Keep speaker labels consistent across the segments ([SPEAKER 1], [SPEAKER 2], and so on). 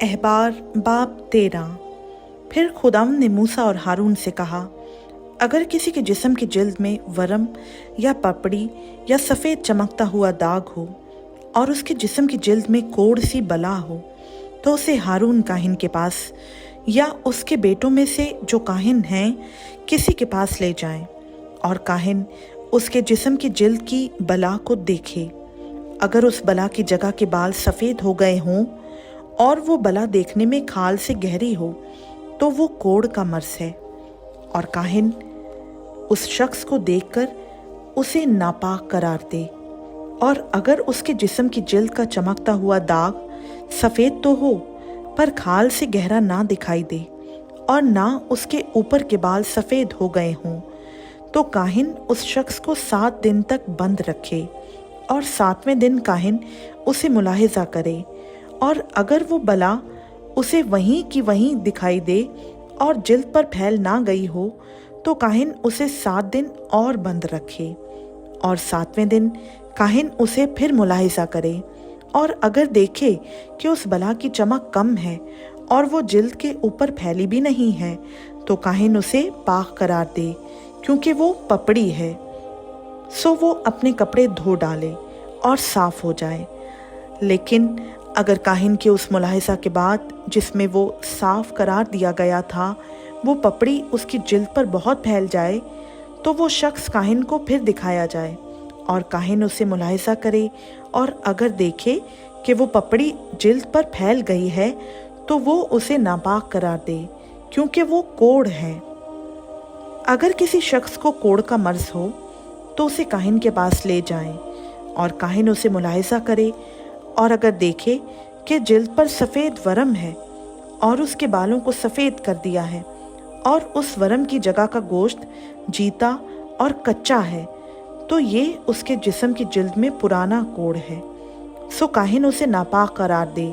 [SPEAKER 1] अहबार बाब 13। फिर खुदावंद ने मूसा और हारून से कहा, अगर किसी के जिस्म की जिल्द में वरम या पपड़ी या सफ़ेद चमकता हुआ दाग हो और उसके जिस्म की जिल्द में कोढ़ सी बला हो, तो उसे हारून काहिन के पास या उसके बेटों में से जो काहिन हैं किसी के पास ले जाएं, और काहिन उसके जिस्म की जिल्द की बला को देखे। अगर उस बला की जगह के बाल सफ़ेद हो गए हों और वो बला देखने में खाल से गहरी हो, तो वो कोढ़ का मर्स है, और काहिन उस शख्स को देखकर उसे नापाक करार दे। और अगर उसके जिस्म की जिल्द का चमकता हुआ दाग सफ़ेद तो हो पर खाल से गहरा ना दिखाई दे और ना उसके ऊपर के बाल सफ़ेद हो गए हों, तो काहिन उस शख्स को 7 दिन तक बंद रखे, और 7वें दिन काहिन उसे मुलाहिजा करे। और अगर वो बला उसे वहीं की वहीं दिखाई दे और जिल्द पर फैल ना गई हो, तो काहिन उसे 7 दिन और बंद रखे, और 7वें दिन काहिन उसे फिर मुलाहिजा करे। और अगर देखे कि उस बला की चमक कम है और वो जिल्द के ऊपर फैली भी नहीं है, तो काहिन उसे पाक करार दे, क्योंकि वो पपड़ी है। सो वो अपने कपड़े धो डाले और साफ हो जाए। लेकिन अगर काहिन के उस मुलाहिजा के बाद जिसमें वो साफ करार दिया गया था, वो पपड़ी उसकी जिल्द पर बहुत फैल जाए, तो वो शख्स काहिन को फिर दिखाया जाए, और काहिन उसे मुलाहिजा करे, और अगर देखे कि वो पपड़ी जिल्द पर फैल गई है, तो वो उसे नापाक करार दे, क्योंकि वो कोढ़ है। अगर किसी शख्स को कोढ़ का मर्ज हो, तो उसे काहिन के पास ले जाएं, और काहिन उसे मुलाहिजा करे, और अगर देखे कि जिल्द पर सफ़ेद वरम है और उसके बालों को सफ़ेद कर दिया है, और उस वरम की जगह का गोश्त जीता और कच्चा है, तो ये उसके जिस्म की जिल्द में पुराना कोढ़ है। सो काहिन उसे नापाक करार दे,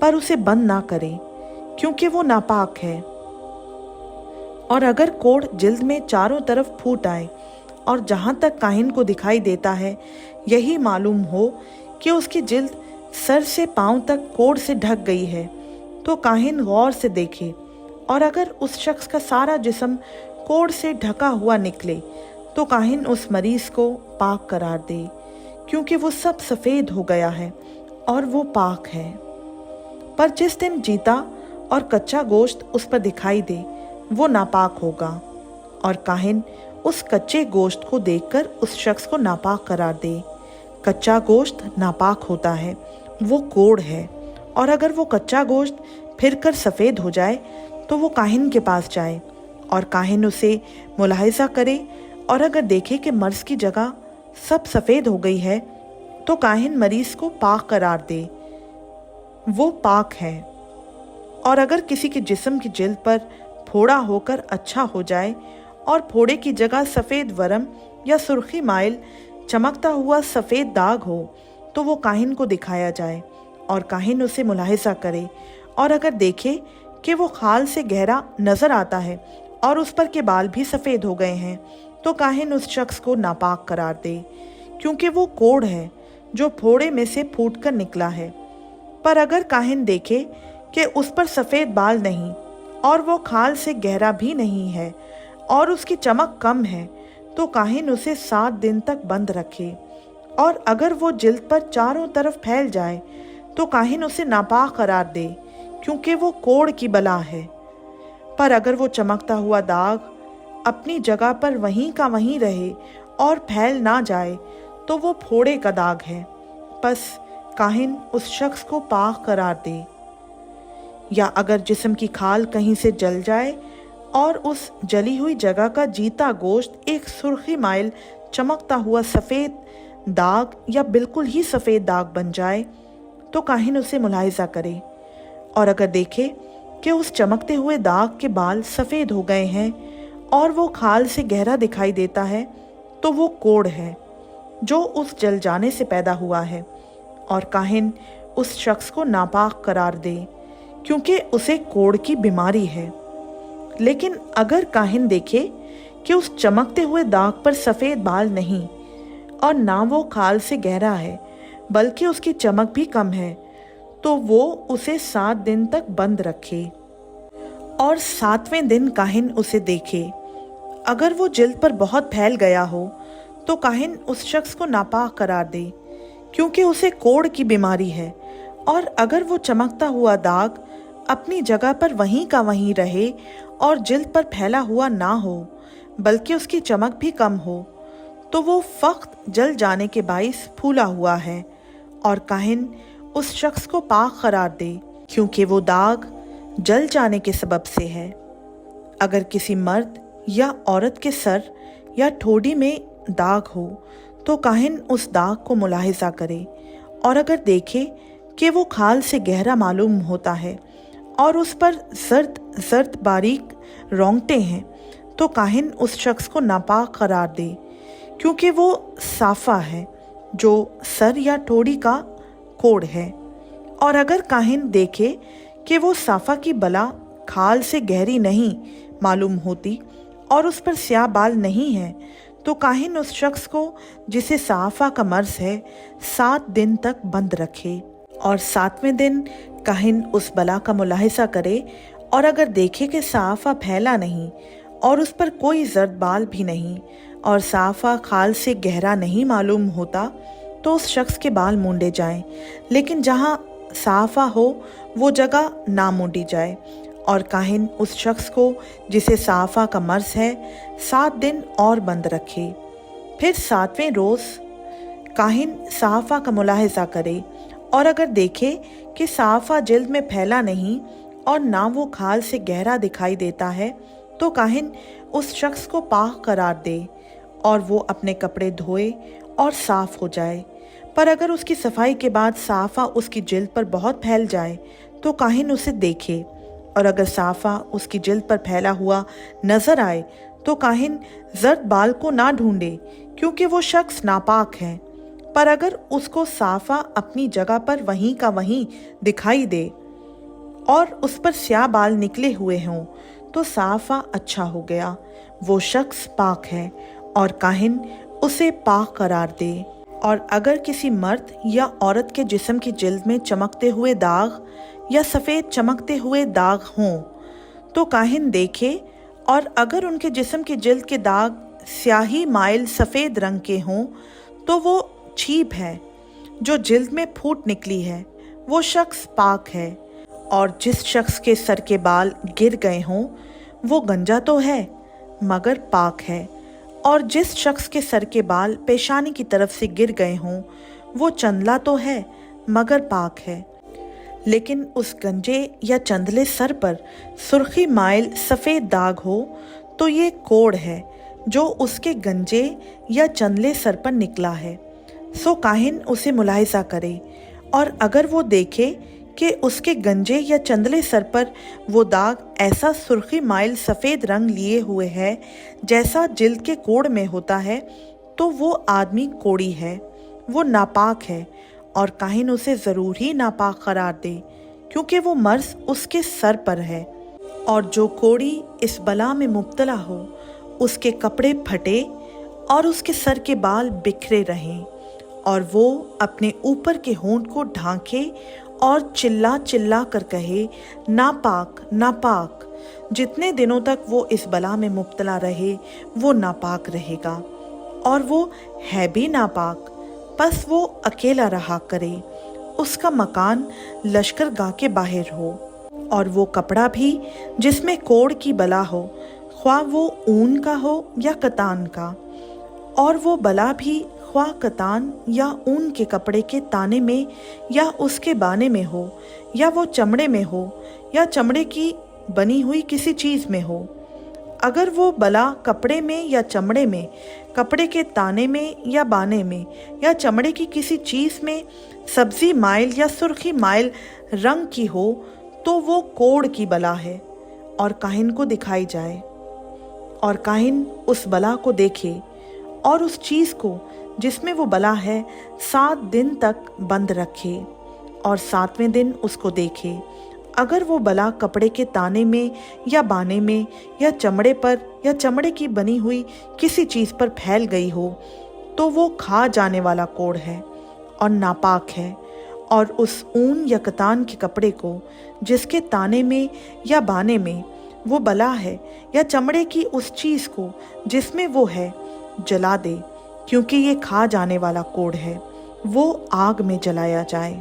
[SPEAKER 1] पर उसे बंद ना करे, क्योंकि वो नापाक है। और अगर कोढ़ जिल्द में चारों तरफ फूट आए और जहाँ तक काहिन को दिखाई देता है यही मालूम हो कि उसकी जिल्द सर से पांव तक कोढ़ से ढक गई है, तो काहिन गौर से देखे, और अगर उस शख्स का सारा जिस्म कोढ़ से ढका हुआ निकले, तो काहिन उस मरीज को पाक करार दे, क्योंकि वो सब सफ़ेद हो गया है और वो पाक है। पर जिस दिन जीता और कच्चा गोश्त उस पर दिखाई दे, वो नापाक होगा, और काहिन उस कच्चे गोश्त को देखकर उस शख्स को नापाक करार दे। कच्चा गोश्त नापाक होता है, वो कोढ़ है। और अगर वो कच्चा गोश्त फिर कर सफ़ेद हो जाए, तो वो काहिन के पास जाए, और काहिन उसे मुलाहिजा करे, और अगर देखे कि मर्ज की जगह सब सफ़ेद हो गई है, तो काहिन मरीज को पाक करार दे, वो पाक है। और अगर किसी के जिस्म की जिल्द पर फोड़ा होकर अच्छा हो जाए और फोड़े की जगह सफ़ेद वरम या सुर्खी माइल चमकता हुआ सफ़ेद दाग हो, तो वो काहिन को दिखाया जाए, और काहिन उसे मुलाहिजा करे, और अगर देखे कि वो खाल से गहरा नज़र आता है और उस पर के बाल भी सफ़ेद हो गए हैं, तो काहिन उस शख्स को नापाक करार दे, क्योंकि वो कोढ़ है जो फोड़े में से फूट कर निकला है। पर अगर काहिन देखे कि उस पर सफ़ेद बाल नहीं और वो खाल से गहरा भी नहीं है और उसकी चमक कम है, तो काहिन उसे 7 दिन तक बंद रखे। और अगर वो जिल्द पर चारों तरफ फैल जाए, तो काहिन उसे नापाक करार दे, क्योंकि वो कोढ़ की बला है। पर अगर वो चमकता हुआ दाग अपनी जगह पर वहीं का वहीं रहे और फैल ना जाए, तो वो फोड़े का दाग है। बस काहिन उस शख्स को पाक करार दे। या अगर जिस्म की खाल कहीं से जल जाए और उस जली हुई जगह का जीता गोश्त एक सुर्खी माइल चमकता हुआ सफ़ेद दाग या बिल्कुल ही सफ़ेद दाग बन जाए, तो काहिन उसे मुलाहिजा करे, और अगर देखे कि उस चमकते हुए दाग के बाल सफ़ेद हो गए हैं और वो खाल से गहरा दिखाई देता है, तो वो कोढ़ है जो उस जल जाने से पैदा हुआ है, और काहिन उस शख्स को नापाक करार दे, क्योंकि उसे कोढ़ की बीमारी है। लेकिन अगर काहिन देखे कि उस चमकते हुए दाग पर सफ़ेद बाल नहीं और ना वो खाल से गहरा है, बल्कि उसकी चमक भी कम है, तो वो उसे 7 दिन तक बंद रखे और 7वें दिन काहिन उसे देखे। अगर वो जिल्द पर बहुत फैल गया हो तो काहिन उस शख्स को नापाक करार दे, क्योंकि उसे कोढ़ की बीमारी है। और अगर वो चमकता हुआ दाग अपनी जगह पर वहीं का वहीं रहे और जिल्द पर फैला हुआ ना हो, बल्कि उसकी चमक भी कम हो, तो वो फख्त जल जाने के बाइस फूला हुआ है और काहिन उस शख्स को पाक करार दे, क्योंकि वो दाग जल जाने के सबब से है। अगर किसी मर्द या औरत के सर या ठोड़ी में दाग हो तो काहिन उस दाग को मुलाहिजा करे, और अगर देखे कि वो खाल से गहरा मालूम होता है और उस पर जर्द जर्द बारीक रोंगटे हैं, तो काहिन उस शख्स को नापाक करार दे, क्योंकि वो साफा है जो सर या ठोड़ी का कोढ़ है। और अगर काहिन देखे कि वो साफा की बला खाल से गहरी नहीं मालूम होती और उस पर स्याह बाल नहीं है, तो काहिन उस शख्स को जिसे साफा का मर्ज है 7 दिन तक बंद रखे, और 7वें दिन काहिन उस बला का मुलाहिजा करे, और अगर देखे कि साफा फैला नहीं और उस पर कोई जर्द बाल भी नहीं और साफा खाल से गहरा नहीं मालूम होता, तो उस शख्स के बाल मूंडे जाएं, लेकिन जहाँ साफा हो वो जगह ना मूंडी जाए। और काहिन उस शख्स को जिसे साफा का मर्ज है 7 दिन और बंद रखे। फिर 7वें रोज़ काहिन साफा का मुलाहिजा करे, और अगर देखे कि साफा जिल्द में फैला नहीं और ना वो खाल से गहरा दिखाई देता है, तो काहिन उस शख्स को पाक करार दे और वो अपने कपड़े धोए और साफ हो जाए। पर अगर उसकी सफाई के बाद साफा उसकी जिल्द पर बहुत फैल जाए तो काहिन उसे देखे, और अगर साफा उसकी जिल्द पर फैला हुआ नजर आए तो काहिन जर्द बाल को ना ढूंढे, क्योंकि वो शख्स नापाक है। पर अगर उसको साफा अपनी जगह पर वहीं का वहीं दिखाई दे और उस पर स्याह बाल निकले हुए हों, तो साफा अच्छा हो गया, वो शख्स पाक है, और काहिन उसे पाक करार दे। और अगर किसी मर्द या औरत के जिस्म की जिल्द में चमकते हुए दाग या सफ़ेद चमकते हुए दाग हों, तो काहिन देखे, और अगर उनके जिस्म की जिल्द के दाग स्याही माइल सफ़ेद रंग के हों, तो वो छीप है जो जिल्द में फूट निकली है, वो शख्स पाक है। और जिस शख्स के सर के बाल गिर गए हों, वो गंजा तो है मगर पाक है, और जिस शख्स के सर के बाल पेशानी की तरफ से गिर गए हों, वो चंदला तो है मगर पाक है। लेकिन उस गंजे या चंदले सर पर सुर्खी माइल सफ़ेद दाग हो, तो ये कोढ़ है जो उसके गंजे या चंदले सर पर निकला है। सो काहिन उसे मुलाहिजा करे, और अगर वो देखे कि उसके गंजे या चंदले सर पर वो दाग ऐसा सुर्खी माइल सफ़ेद रंग लिए हुए है जैसा जिल्द के कोढ़ में होता है, तो वो आदमी कोढ़ी है, वो नापाक है, और काहिन उसे ज़रूर ही नापाक करार दे, क्योंकि वो मर्ज उसके सर पर है। और जो कोढ़ी इस बला में मुब्तला हो, उसके कपड़े फटे और उसके सर के बाल बिखरे रहें, और वो अपने ऊपर के होंठ को ढांके और चिल्ला चिल्ला कर कहे, नापाक नापाक। जितने दिनों तक वो इस बला में मुब्तला रहे वो नापाक रहेगा, और वो है भी नापाक, बस वो अकेला रहा करे, उसका मकान लश्करगाह के बाहर हो, और वो कपड़ा भी जिसमें कोढ़ की बला हो, ख्वाह वो ऊन का हो या कतान का, और वो बला भी ख्वाह कतान या ऊन के कपड़े के ताने में या उसके बाने में हो, या वो चमड़े में हो या चमड़े की बनी हुई किसी चीज़ में हो। अगर वो बला कपड़े में या चमड़े में, कपड़े के ताने में या बाने में या चमड़े की किसी चीज़ में सब्जी माइल या सुर्खी माइल रंग की हो, तो वो कोढ़ की बला है और काहिन को दिखाई जाए, और काहिन उस बला को देखे और उस चीज़ को जिसमें वो बला है 7 दिन तक बंद रखे, और 7वें दिन उसको देखे। अगर वो बला कपड़े के ताने में या बाने में या चमड़े पर या चमड़े की बनी हुई किसी चीज़ पर फैल गई हो, तो वो खा जाने वाला कोढ़ है और नापाक है, और उस ऊन या कतान के कपड़े को जिसके ताने में या बाने में वो बला है, या चमड़े की उस चीज़ को जिसमें वो है, जला दे, क्योंकि ये खा जाने वाला कोढ़ है, वो आग में जलाया जाए।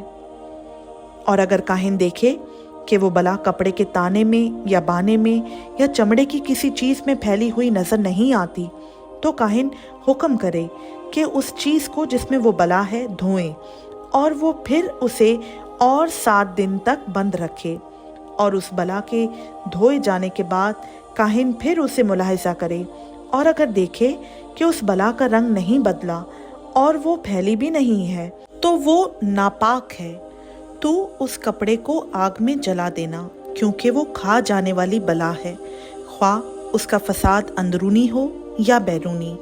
[SPEAKER 1] और अगर काहिन देखे कि वो बला कपड़े के ताने में या बाने में या चमड़े की किसी चीज़ में फैली हुई नज़र नहीं आती, तो काहिन हुक्म करे कि उस चीज़ को जिसमें वो बला है धोएं, और वो फिर उसे और 7 दिन तक बंद रखे। और उस बला के धोए जाने के बाद काहिन फिर उसे मुलाहिजा करे, और अगर देखे कि उस बला का रंग नहीं बदला और वो फैली भी नहीं है, तो वो नापाक है। तो उस कपड़े को आग में जला देना, क्योंकि वो खा जाने वाली बला है, ख्वाह उसका फसाद अंदरूनी हो या बैरूनी।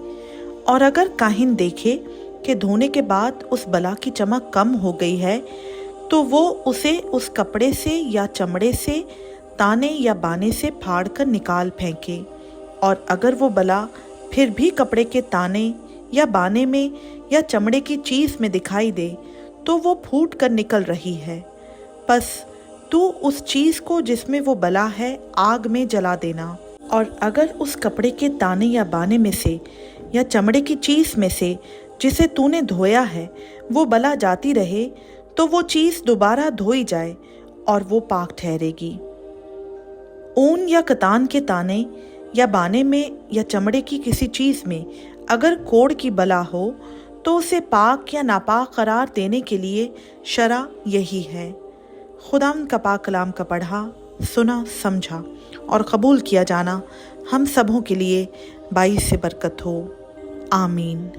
[SPEAKER 1] और अगर काहिन देखे कि धोने के बाद उस बला की चमक कम हो गई है, तो वो उसे उस कपड़े से या चमड़े से, ताने या बाने से फाड़ कर निकाल फेंके। और अगर वो बला फिर भी कपड़े के ताने या बाने में या चमड़े की चीज़ में दिखाई दे, तो वो फूट कर निकल रही है। बस तू उस चीज़ को जिसमें वो बला है आग में जला देना। और अगर उस कपड़े के ताने या बाने में से या चमड़े की चीज़ में से जिसे तूने धोया है वो बला जाती रहे, तो वो चीज़ दोबारा धोई जाए और वो पाक ठहरेगी। ऊन या कतान के ताने या बाने में या चमड़े की किसी चीज़ में अगर कोढ़ की बला हो, तो उसे पाक या नापाक करार देने के लिए शरा यही है। खुदावंद का पाक कलाम का पढ़ा, सुना, समझा और कबूल किया जाना हम सबों के लिए बाइस से बरकत हो। आमीन।